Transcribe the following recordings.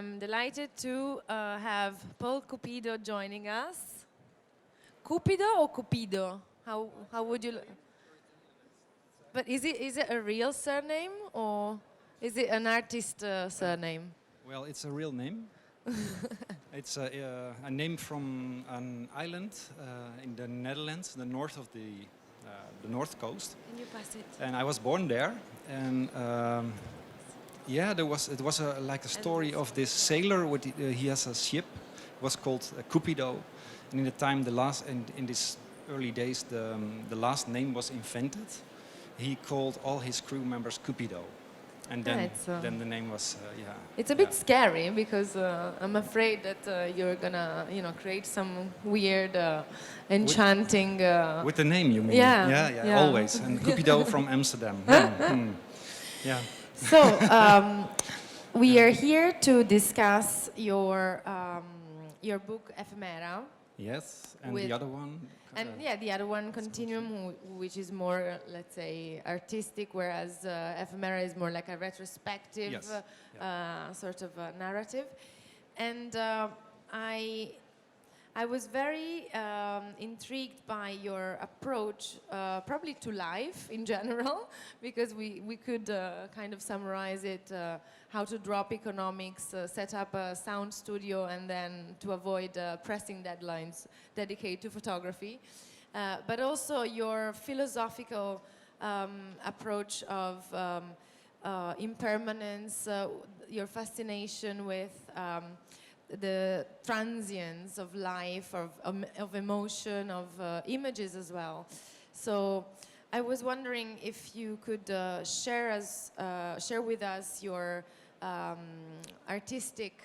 I'm delighted to have Paul Cupido joining us. Cupido or Cupido? How would you? But is it a real surname or is it an artist surname? Well, it's a real name. It's a name from an island in the Netherlands, the north of the north coast. Can you pass it? And I was born there, and yeah, it was like a story of this sailor. He has a ship. It was called Cupido, and in the time in these early days, the last name was invented. He called all his crew members Cupido. And then the name was, yeah. It's a bit scary because I'm afraid that you're gonna, create some weird, enchanting. With the name, you mean? Yeah. Always. And Cupido from Amsterdam. Yeah. So we are here to discuss your book Ephemera. Yes, and the other one. And the other one, Continuum, which is more, let's say, artistic, whereas Ephemera is more like a retrospective sort of narrative. And I was very intrigued by your approach, probably to life in general, because we could kind of summarize it, how to drop economics, set up a sound studio, and then to avoid pressing deadlines, dedicate to photography. But also your philosophical approach of impermanence, your fascination with the transience of life, of emotion, of images as well. So I was wondering if you could share with us your artistic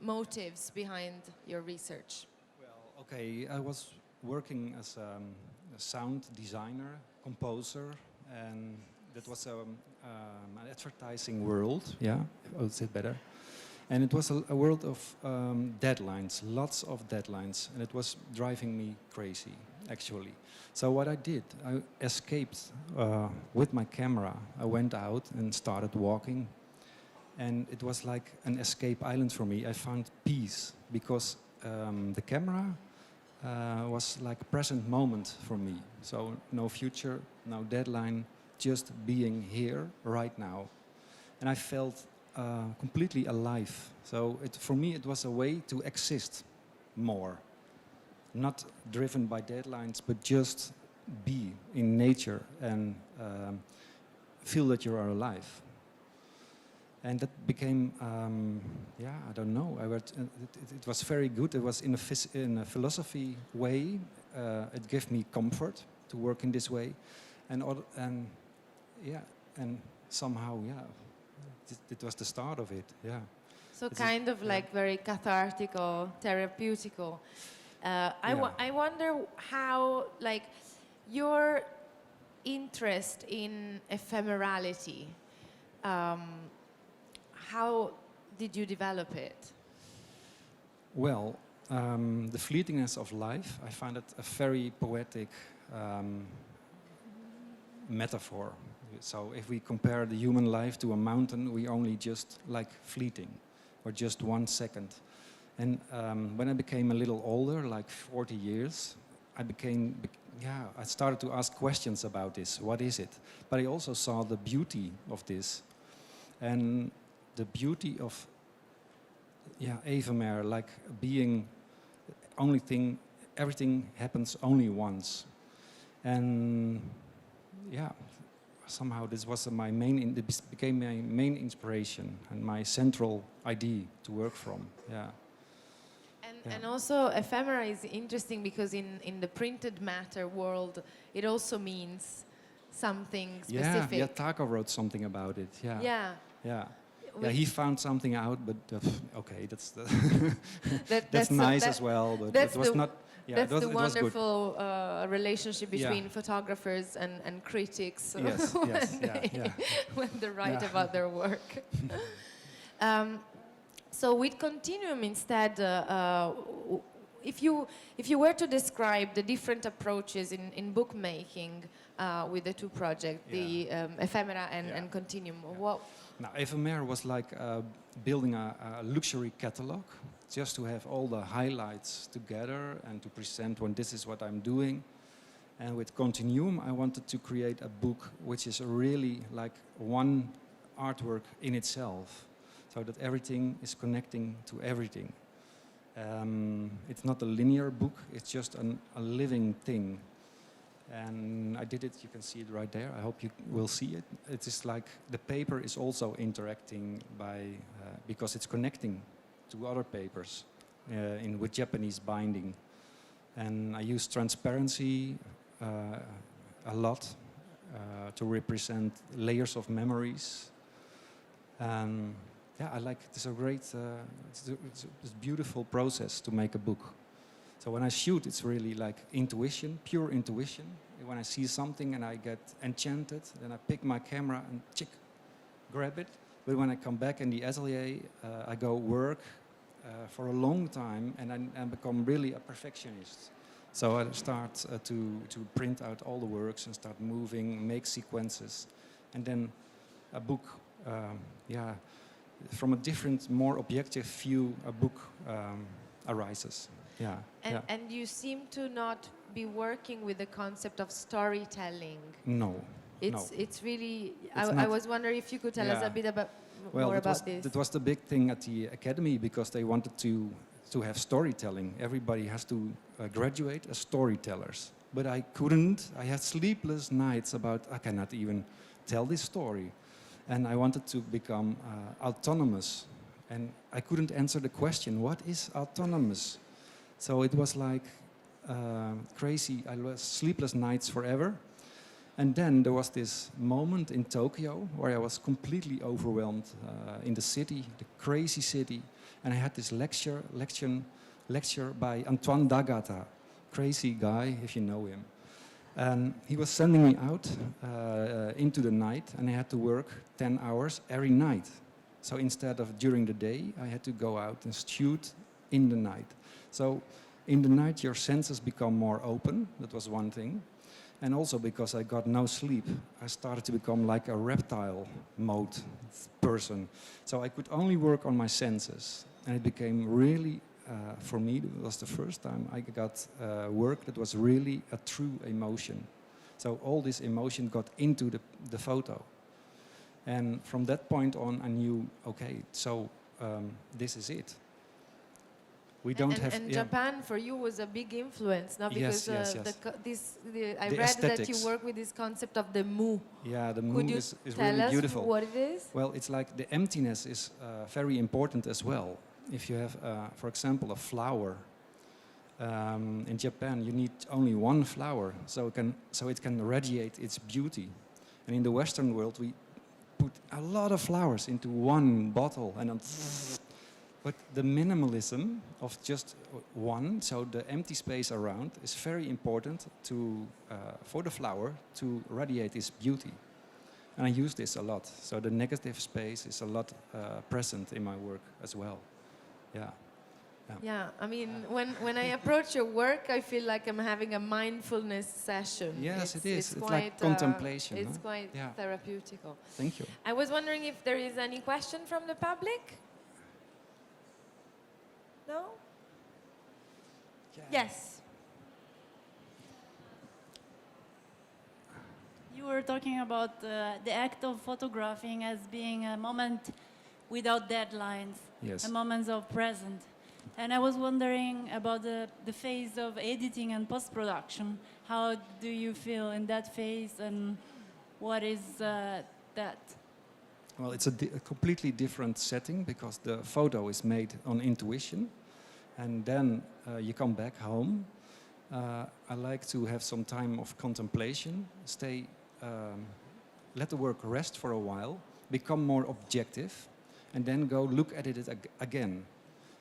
motives behind your research. Well, okay, I was working as a sound designer, composer, and that was an advertising world, yeah, I would say better. And it was a world of deadlines, lots of deadlines, and it was driving me crazy, actually. So what I did, I escaped with my camera. I went out and started walking, and it was like an escape island for me. I found peace because the camera was like a present moment for me. So no future, no deadline, just being here right now. And I felt completely alive. So for me it was a way to exist more. Not driven by deadlines, but just be in nature and feel that you are alive. And that became, I don't know, it was very good. It was in a philosophy way. It gave me comfort to work in this way. And somehow, it was the start of it, yeah. So kind of like very cathartic or therapeutical. I wonder how, like, your interest in ephemerality, how did you develop it? Well, the fleetingness of life, I find it a very poetic metaphor. So if we compare the human life to a mountain, we only just like fleeting, or just 1 second. And when I became a little older, like 40 years, I started to ask questions about this. What is it? But I also saw the beauty of this. And the beauty of, Ephemera, like being everything happens only once. And somehow this was this became my main inspiration and my central idea to work from. And also ephemera is interesting because in the printed matter world it also means something specific. Yeah, Taco wrote something about it. Yeah, he found something out, but okay, that's nice as well. But it was not. Yeah, that's the wonderful relationship between photographers and critics. Yes, when they write about their work. So with Continuum instead, if you were to describe the different approaches in bookmaking with the two projects, the Ephemera and Continuum, Now, ephemer was like building a luxury catalog, just to have all the highlights together and to present when this is what I'm doing. And with Continuum, I wanted to create a book which is really like one artwork in itself, so that everything is connecting to everything. It's not a linear book, it's just a living thing. And I did it, you can see it right there, I hope you will see it. It is like the paper is also interacting because it's connecting to other papers with Japanese binding. And I use transparency a lot to represent layers of memories. Yeah, I like it's a great, it's a beautiful process to make a book. So when I shoot, it's really like intuition, pure intuition. When I see something and I get enchanted, then I pick my camera and grab it. But when I come back in the atelier, I go work for a long time and become really a perfectionist. So I start to print out all the works and start moving, make sequences. And then a book, yeah, from a different, more objective view, a book arises. Yeah. And you seem to not be working with the concept of storytelling. No. It's really, I was wondering if you could tell us a bit more about this. That was the big thing at the academy, because they wanted to have storytelling. Everybody has to graduate as storytellers. But I couldn't. I had sleepless nights about, I cannot even tell this story. And I wanted to become autonomous. And I couldn't answer the question, what is autonomous? So it was like crazy. I was sleepless nights forever. And then there was this moment in Tokyo where I was completely overwhelmed in the city, the crazy city. And I had this lecture by Antoine Dagata, crazy guy, if you know him. And he was sending me out into the night, and I had to work 10 hours every night. So instead of during the day, I had to go out and shoot in the night. So in the night, your senses become more open. That was one thing. And also because I got no sleep, I started to become like a reptile mode person. So I could only work on my senses. And it became really, for me, it was the first time I got work that was really a true emotion. So all this emotion got into the photo. And from that point on, I knew, okay, so this is it. We don't have. And Japan for you was a big influence, no? Because yes. I read aesthetics. that you work with this concept of the mu. Yeah, the mu is tell really us beautiful. What it is? Well, it's like the emptiness is very important as well. If you have, for example, a flower, in Japan you need only one flower, so it can radiate its beauty. And in the Western world we put a lot of flowers into one bottle, and then but the minimalism of just one, so the empty space around, is very important for the flower to radiate its beauty. And I use this a lot. So the negative space is a lot present in my work as well. Yeah. I mean, when I approach your work, I feel like I'm having a mindfulness session. Yes, it is. It's quite, like contemplation. It's quite therapeutical. Thank you. I was wondering if there is any question from the public? No? Yeah. Yes. You were talking about the act of photographing as being a moment without deadlines, Yes. a moment of present. And I was wondering about the phase of editing and post-production. How do you feel in that phase, and what is that? Well, it's a completely different setting, because the photo is made on intuition, and then you come back home. I like to have some time of contemplation, let the work rest for a while, become more objective, and then go look at it again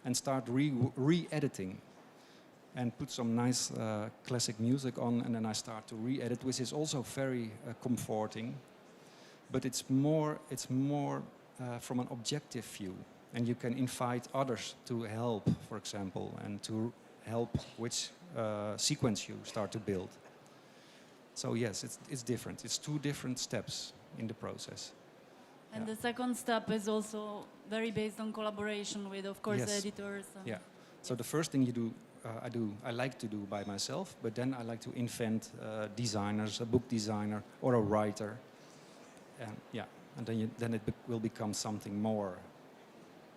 and start re-editing and put some nice classic music on, and then I start to re-edit, which is also very comforting. But it's more from an objective view, and you can invite others to help, for example, and to help which sequence you start to build. So yes, it's different. It's two different steps in the process. And Yeah. the second step is also very based on collaboration with, of course, Yes. editors. And Yeah. So the first thing you do, I like to do by myself, but then I like to invent designers, a book designer or a writer, and yeah, and then it will become something more,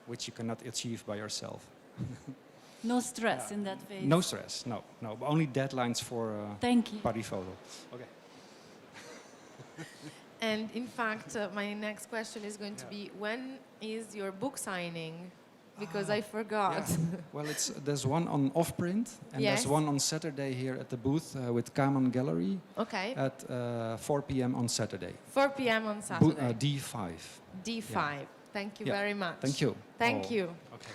which you cannot achieve by yourself. No stress in that phase. No stress, no, only deadlines for Thank you. party photo. Okay. And in fact, my next question is going to be, when is your book signing? Because I forgot. Yeah. Well, there's one on off-print, and Yes. there's one on Saturday here at the booth with Kaman Gallery Okay. at 4 p.m. on Saturday. 4 p.m. on Saturday. D5. D5. Yeah. Thank you Yeah. very much. Thank you. Thank Oh. you. Okay.